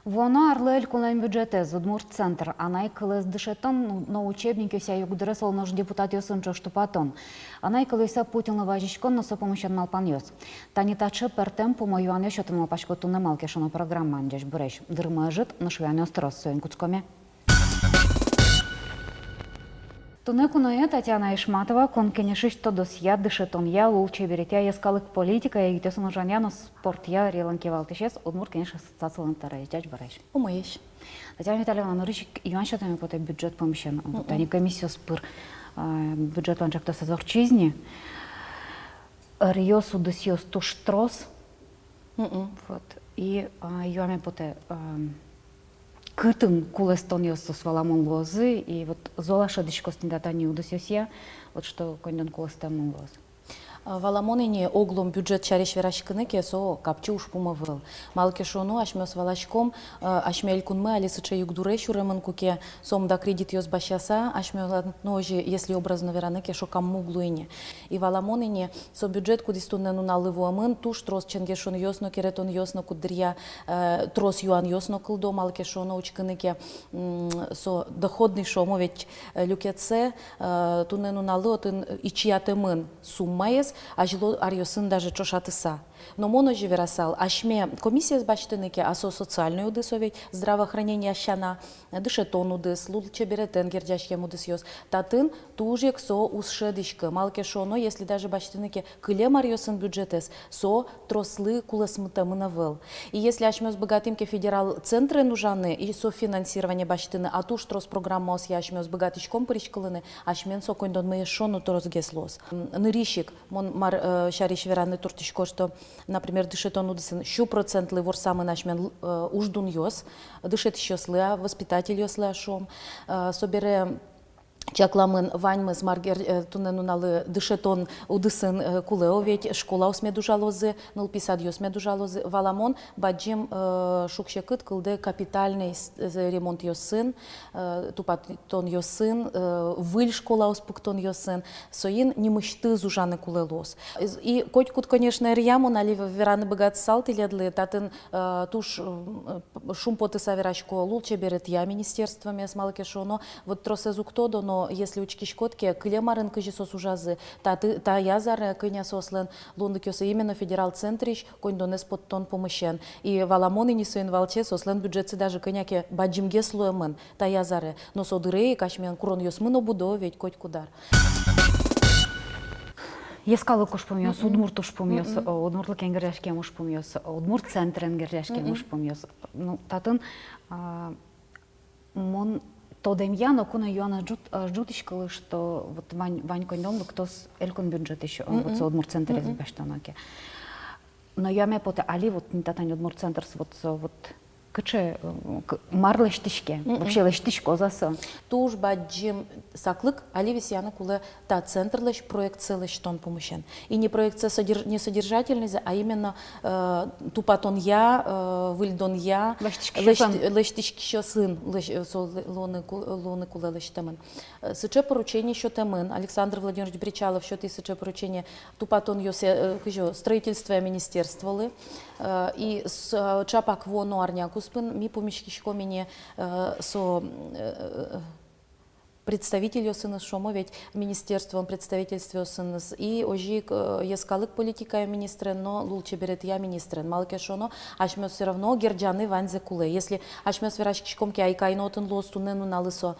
Вона арлель кулен бюджете з Удмуртцентр, а найколес дишетон, но учебники ся югдресол наш депутат йосын чоштупатон. А найколеса Путин лаважичкон, но со помощью малпан йос. Тани таче пер темпу мою ан йошотын лапашкоту не малке шоно программа андяш буреш. Дырмажит на швяне острос соен куцкоме. Тунекуное Татьяна Ишматова, конкенешиш то досья дышетон я лучше беретя яскалык политика и те санужаняно спорт я реланкивал тешес удмур конечно социален тарай дядь бараш. Умеешь. Татьяна Витальевна, норичик Иван Шатами поте бюджет помещен. Вот они комиссию спыр бюджет ланчак то созорчизни. Риосу досьёс туштрос. Вот и Иван поте Кытын кулестон йосус валамон лозы, и вот зола шадичко стендатани удосёсья, вот что кондон кулестон лозы. Валамонине оглом бюджет чариш верашкыныке со капчу ушпумавыл. Малке шону ашмёс валашком ашмель кунмы алисыче югдуре шуремын куке сомда кредит ёс башяса ашмёл ножи если образно вераныке шокам муглуине. И валамонине со бюджет кудистуннену наливуамын туш трос ченгешон ёсно керетон ёсно кудырья трос юан ёсно кылдо малке шону учкыныке со доходный шомо ведь люкеце туннену налотын ичиятымын суммаес ажило арьосын даже чошатыса. Но моно же верасал, ашме комиссия с баштыныке, асо социальную удысовить, здравоохранение ащана, дышетон удыс, лучше беретен гердяшке удыс ёс. Татын тужек со усшедышка, малке шоно, если даже баштыныке кылем арьосын бюджетес, со трослы куласмытамынавыл. И если ашме с богатымке федерал центры нужаны, и софинансирование баштыны, а туш трос программа ос я ашме с богатычком причкалыны, ашмен со кондон мы шону трос геслос. Нырищик, мон мар шариш вераны туртышко, что например, дышетон удысын %% ливор самый нашмен уждун ёс, дышет еще слеа, воспитатель ёс леашом, собере Чакламын ваньмыз маргер туненуналы дышетон удысын кулео ведь школа усмеду жалозы, 0,50 ёсмеду жалозы, валамон баджим шукшекыт кылды капитальный ремонт ёсын, тупатон ёсын, выль школа успуктон ёсын, соин немышты зужаны кулелос. И котькут, конечно, рьямон али вераны богат салт иледлы, татын туш шумпоты саверашко лучше берет я министерствами с малкешоно, вот тросезуктодо, но если учки шкотки, клемарын кыжисос ужазы, та язар кыня сослен лондыкёсы именно федерал центрич, кондонес подтон помощен. И валамоны не соин валче сослен бюджетцы даже кыняке баджимге слоемен, та язары, но содыры кашмен курон ёсмыно будо ведь коть кудар. Ескалы куш помьёс, удмурт уж помьёс, удмуртлык энгеряшке муж помьёс, удмурт центр энгеряшке муж помьёс. Ну, татын мон тодем я, но куна юана жутичкалы, что вот вань кондон, кто с элькон бюджет еще, вот со удмурт центр из баштаноке. Но я me поте али вот не татань удмурт центр вот кыче мар лештишке, вообще лештишко заса. Туж баджим саклык, али висяна куле та центр леш проект целый тон помощен. И не проект не содержательный, а именно тупатон я, выльдон я, лештишки еще сын, лоны куле лештемен. Сыче поручение еще темен, Александр Владимирович Бричалов, что ты сыче поручение тупатон йосе, строительство министерствовали, и с чапак воно арняку ми помещичко мне со представитель СНС шомо ведь министерством представительства СНС и ожик ескалык политика министрен, но лучше берет я министрен. Малке шоно, ашмёс все равно герджаны ванзе куле. Если ашмёс верашкишком ки айкайнотын лосту нену налысо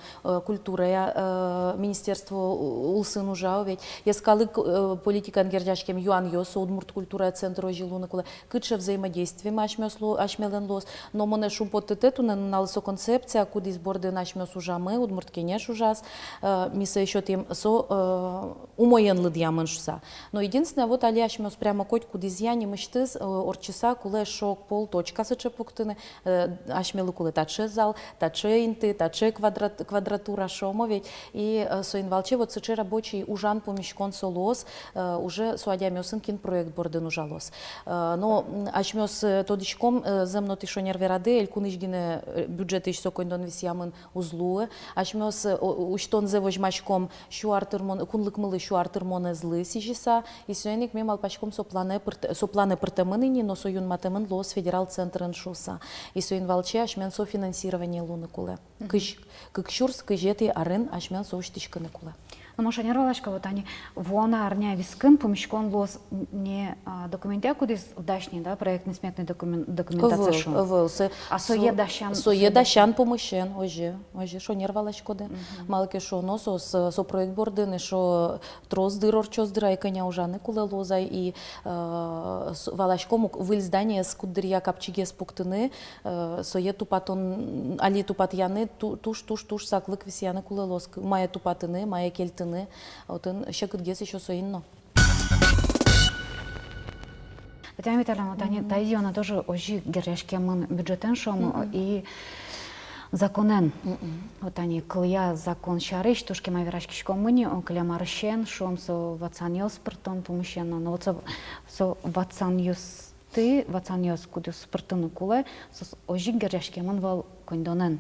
культура я министерство улсын ужа ведь ескалык политика герджашкем юан йосо удмурт культура центр ожилуны куле. Кытше взаимодействие ашмелен лос, но моне шумпотетету нену налысо концепция, куди сборды ашмёс ужамы удмурт кенеш ужа. Миса еще тем со умоен лыдьямын шуса. Но единственное, вот али ашмёс прямо коть кудизьяни мыштыз орчиса куле шок пол точка сыче пуктыны ашмелы куле таче зал, таче инты, таче квадратура шомо ведь и со инвалче вот сыче рабочий ужан помещкон солос уже суадямёсын кин проект борден ужалос. Но ашмёс тодичком земно тишо нервераде элькунышгине бюджет иш сокойндон висьямын узлуы ашмёс уштон зе вожмачком шуартырмон кунлыкмылы шуартырмоны злы сижиса и сёйник ме малпачком соплане пыртемыныни но союн матемын лос федерал центрын шуса и сёйн валче ашмен софинансирование луны куле кыш кыкшурс кыжети арын ашмен соуштичкыны куле. Ну, може, не рвалашка, вот они вона арня вискын, помещкон лос не документы, куда вдашни, да, проектно-сметной документация шо. А сое дащан помощен, оже, шо не рвалашко де. Малке шо, но со проект бордыны, шо трос дырор, чо здырай коня ужаны куле лозай, и валашком выль здание с кудырья капчиге спуктыны, сое тупатон, али тупатьяны, туш, саклык висяны куле лос, мая тупатыны, мая кельты. Отын шакыдгес еще соинно. Татьяна Витальевна, вот они тайдиона тоже ожи геряшкемын бюджетен шому и законен. Вот они клия закон шарыш, тушки маверашки шкомыни, клия маршен, шом со вацаньос пертон помещено, но вот со вацаньос кудус пертону куле, со ожи геряшкемын вал кондонен.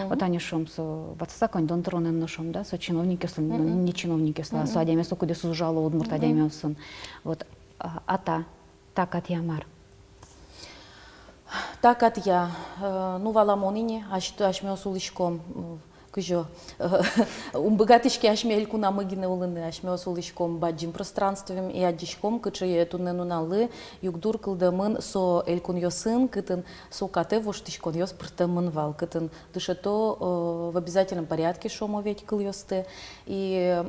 Вот они шум со ватса кондон тронен на шум, да, со чиновники, не чиновники, со адями, со куда сужало удмурт адями сын. Вот так от ямар. Так от я, ну валамонине, ашме осулышком. Кыжо, богатышки ашме элькуна мыгины улыны, ашме осулышком баджим пространством и адишком, кыче туннену налы, югдур кылдамын со элькун йосын, кытын со кате воштышкон йос пртамын вал, кытын дышето в обязательном порядке шомо ведь кыл йосты, и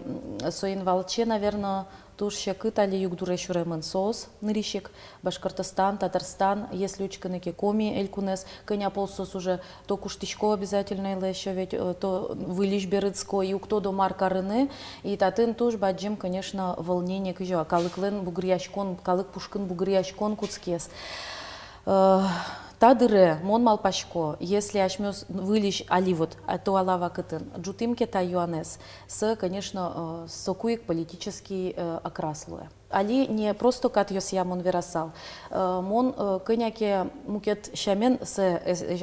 со инвалче, наверное, туш шакыт али югдуре шуремын соос нырищик, Башкортостан, Татарстан, если учканеки коми элькунес, коня полсос уже то куштичко обязательно или еще ведь то вылиш берыцко и кто до марка рыны, и татын туш баджим, конечно, волнение кыжо, калыклен бугрияшкон, калык пушкын бугрияшкон куцкес. Тадыре, мон малпашко, если ашмёс вылиш аливот, то алава кытын, джутимке та юанес, конечно, сокуик политический окраслуя. Али не просто кат йосия мон верасал. Мон коняке мукет шамен с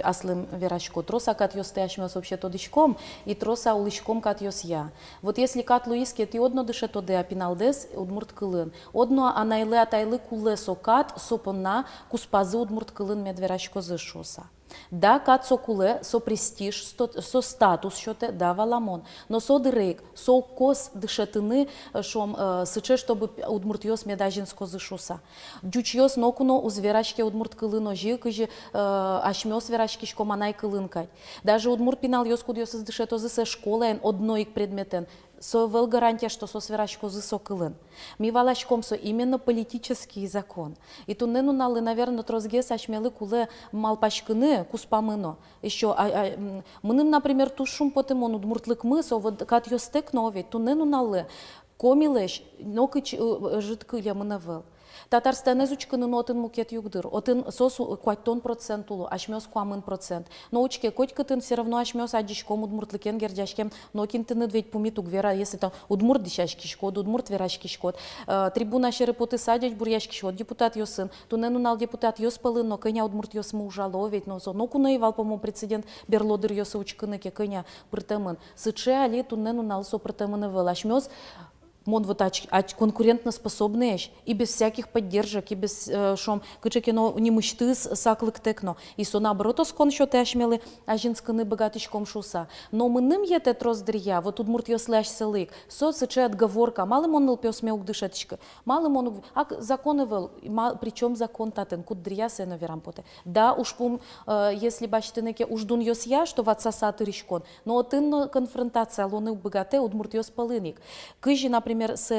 аслым верашко. Троса кат йосте ашмёс вообще тодышком, и троса улышком кат йосия. Вот если кат луиске ти одно дыше тоде апиналдес удмурт кылын. Одно анайлы атайлы кулы сокат сопона куспазы удмурт кылын медверашко зышоса. Да, кат со куле, со престиж, со статус, що те дава ламон. Но со дирек, со кос дишетини, шом сиче, щоб удмурт йос медажинсько зишуса. Дюч йос нокуно у звірачки удмурт килино жив, кижі ашмьос звірачки шко манай килинкать. Даже удмурт пінал йос куд йос дишето зисе школен одноїк предметен. Со вел гарантия, что со свирачко зысокылын. Ми валачком со именно политический закон. И ту нену налы, наверное, трозге сашмелы куле малпашкыны куспамыно. Еще, мыным, например, тушум потемон удмуртлык мы, со вот кат йостек новить, ту нену налы, комилеш, нокыч житкыля мынавел. Татарстан изучканы отын мукет югдыр. Отын сосу куаттон процент улу, ашмёс куамын процент. Но учке котькатын все равно ашмёс адишком удмуртлыкен гердяшкем, но кинтыны дведь пумитук вера, если там удмурт дишашки шкод, удмурт верашки шкод. Трибуна шерепоты садяч буряшки шкод, депутат йосын. Тунену нал депутат йоспалын, но коня удмурт йос му ужаловить, но со. Но кунаевал, по-моему, прецедент берлодыр йоса учкыныке коня притемын. Сыче али тунену нал со притемын вел. Ашмёс мон вот конкурентно способные и без всяких поддержек, и без шом, кычекино не мечты саклык текно. И со наоборот, оскон що теж мели, а жінскини багатичком шуса. Но мы ним є те троздрія, вот тут мурт йослеш селик, со сече отговорка, мали мон нлпе смеук дышетичка, мали мон, а законы вел, причем закон татен, куд дрія сено вірампоте. Да, уж пум, если бачите неке уждун йос я, что ватсасати рішкон, но отин конфронтація лони багате, удмурт йос палиник. Кижі, например, с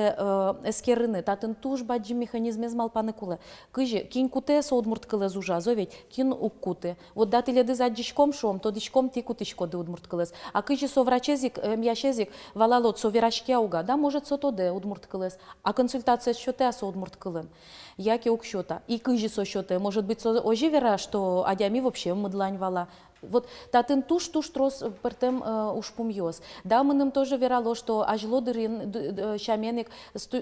эскерыны, татын туш баджи механизме змалпаны куле. Кыжи, кин куте со удмурт кыле зужа, зовет, кин уккуте. Вот даты леды за дичком шом, то дичком ти кутичко де удмурт кылес. А кыжи со врачезик, мьяшезик, валалот со верашки ауга, да, может со то де удмурт кылес. А консультация счёте со удмурт кылем. Яки ук счёта. И кыжи со счёте, может быть, со ожи вера, что адями вообще мыдлань вала. Вот татын туш трос пертем ушпумьос. Да, мы нам тоже верало, что ажло дырин щаменик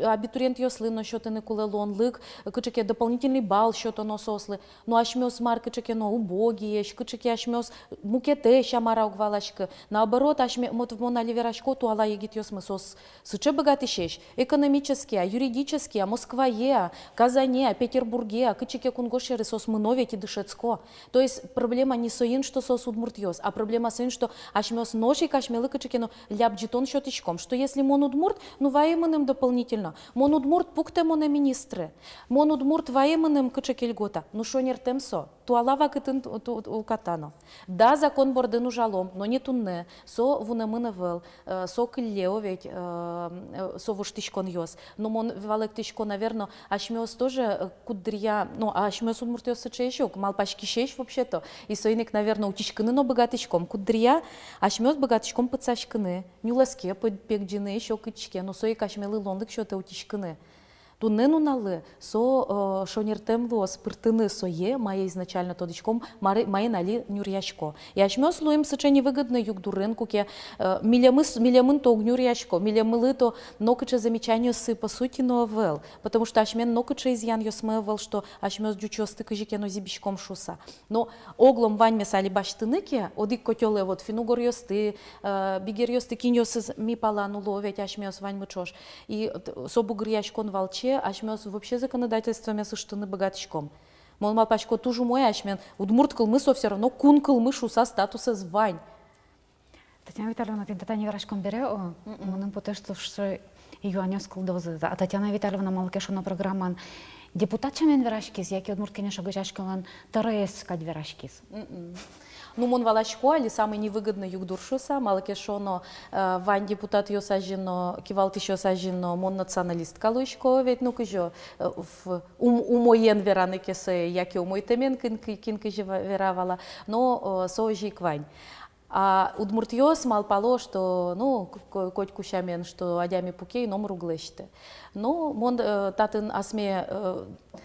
абитуриент йослы, но счёты не кулелон лык, кычеке дополнительный балл счёто носослы, но ашмёс мар кычеке но убогие, кычеке ашмёс мукете щамара угвалашка. Наоборот, ашме мот в мона ливерашко туала егит йосмы сос сыче богатый щещ, экономические, юридические, Москвае, Казане, Петербурге, кычеке кунгошеры сос мыновете дышецко. То есть проблема не соин, что сос удмуртьёс, а проблема соин, что ашмёс ноши кашмелы кычеке но лябджитон счётычком, что если мон удмурт, ну ваеманым дополнительно. Мон удмурт пукте моне министры, мон удмурт ваеманым кычеке льгота, ну шо нертемсо, туалава кытын укатано. Да, закон бордыну жалом, но не тунне, со вунемыны вел, со кыллео ведь, со вуштичкон йос, но мон валектичко, наверное, ашмёс тоже кудрия, ну а ашмёс удмуртьёс сычещок, малпачки щещ вообще-то, и соиник, наверное, утичканы, но богатычком, кудрия, ашмёс богатычком пыцашканы, нюласке, пекджины, еще кычке, но соик ашмелы лондык что-то утичканы. Тунену налы, со шонертемло спиртыны сое, мае изначально тодичком, мае нали нюрьяшко. И ашмёс луем сыче невыгодно юг дурынку, ке милямын то нюрьяшко, милямылы то нокыче замечанию сы по сути новел, потому что ашмен нокыче изъян ёсмевел, что ашмёс дючосты кыжике но зибишком шуса. Но оглом вань месали баштыныке, одик котёле вот финугор ёсты, бигер ёсты кинь ёсы ми палану ловить ашмёс вань мычош. И собугрьяшкон волче, ашмёс вообще законодательством сыштыны богатычком. Мол малпачко тужу мой ашмен, удмурт кылмысо все равно кун кылмыш уса статуса звань. Татьяна Витальевна, ты Татьяна Верашком бере, мы потешту, что юанёс кылдозы. А Татьяна Витальевна малкешона программан. Депутат чамен Верашкис, яки удмурт кенеша гыжашкалан ТРС кад Верашкис. Ну, мон валашко, али самый невыгодный юг дуршуса, малкешоно вань депутат йосажино, кивалт еще сажино, мон националист калуишко, ведь ну кыжо умоен вераны кесе, яки умой темен кин кыжо веравала, но сожи квань. А удмуртьёс малпало, что, ну, коть кущамен, что адями пукей, номер углещте. Ну, мон татын асме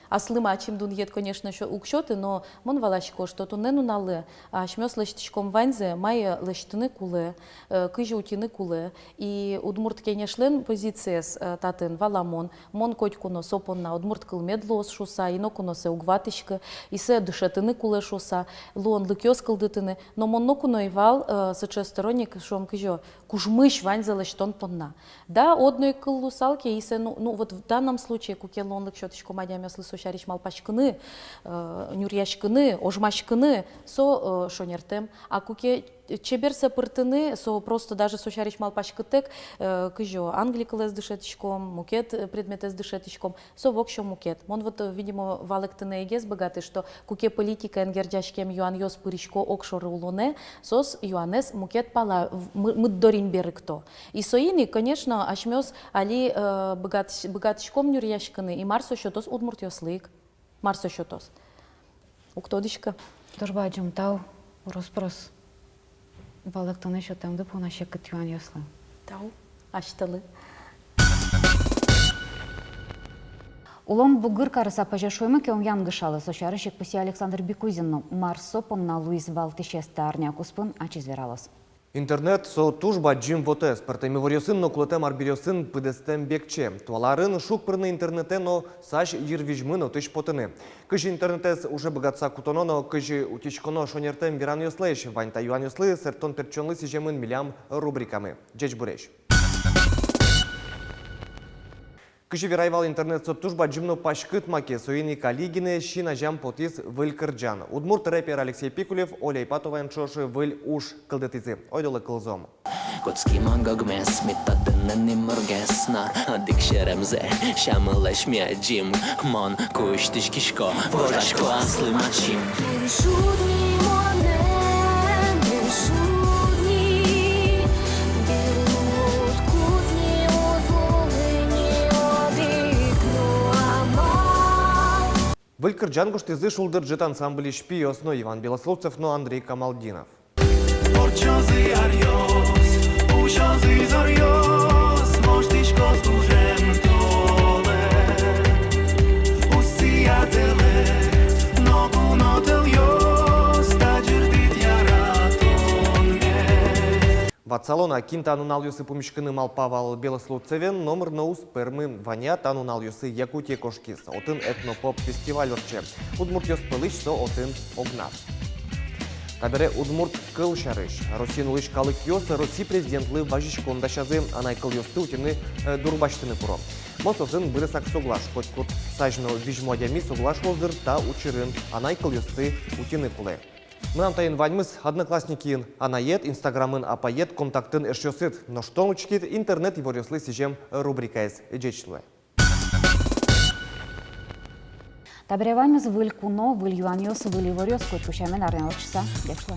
аслыма чим дун ед, конечно, еще укшоты, но мон валашко, что тунену нале, а шмёс лещтичком ванзе, мае лещтыны куле, кыжи утины куле. И удмурт кенешлен позициес татын валамон, мон коть куно сопонна, удмурт кыл медлос шуса, ино куно се угватышка, и се дышетыны куле шуса, лон лыкёс кылдытыны, но мон но куно ивал сочесторонник, шом кыжо, кужмыш ванзе лещтон понна. Да, одной кыл лусалки, и се, ну вот в данном случае, куке лон лыкшотышко мадями слысу шариш малпашкыны, нюрьяшкыны, ожмашкыны, со шонертем, а куке чеберсе пыртыны, со просто даже со шариш малпашкытек, кыжо англикалес дышетышком, мукет предметес дышетышком, со вокшо мукет. Мон вот, видимо, валектыны егес богаты, что куке политика энгердяшкем юан йос пыришко окшоры улоне, сос юанес мукет пала, мы дорин берыкто. И соини, конечно, ашмёс али богатышком нюрьяшкыны, и марсо щотос удмурт йослык, марсо щотос. Уктодышка. Дожбаджым тау роспрос. Валектаны шотем дыпу на щекот юанёслы. Тау, ашталы. Улом бугыр карыса пажашуймы ке умян гышалы сошарышек пуси Александр Бекузинну марсопом на Луис Валтишесте арня куспын ачизвералос. Интернет со тужба джим вотес, партами ворьосын, но клетем арбирьосын пыдестем бекче. Туаларын шук прыны интернете, но саш ервижмы, но тыш потыны. Кыжи интернетес уже богатца кутоно, но кыжи утичконо шонертем виран йослэш, ваньта юан йослы, сертон перчонлы сижемын милям рубриками. Джеч буреш. Кыжи вирайвал интернет со тужба джимно пашкыт маке соини калигины шина жам потис выль кырджан. Удмурт рэпер Алексей Пикулев, Оля Ипатова шоши выль уж кылдетизы. Ойдолы кылзом. Kocki magagmesz, mit tenni mörgeszna. Addig se remze, sem les miedzim. Man, kóstis kiska, vorasko ászli macsim. Выль кырджан гуштизы шулдырджит ансамбль шпиос, но Иван Белословцев, но Андрей Камалдинов. Вацалона кинта анунал юсы помещканы Малпавал Белослуцевен номер ноус пермы ванят анунал юсы Якутия Кошкис. Отын этнопоп фестиваль орче. Удмурт ёс пылыш со отын огнав. Табере Удмурт кыл шарыш. Россиян улыш калык ёс Россия президентлы важишкон дашазы анайкыл ёсты утины дурбаштыны пуро. Мососын бырысак соглаш, хоть кут сажно вижмодями соглаш лоздыр та учырын анайкыл ёсты утины пулы. Мынам тайын ваньмыз одноклассники анает, инстаграмын апает, контактын эршёсыт. Но что учкит интернет его рёслы сижем рубрикайз джечлы. Табереваймыз выль куно, выль юаньос, выль ворёс, кот кушамен арнялычса, дешлы.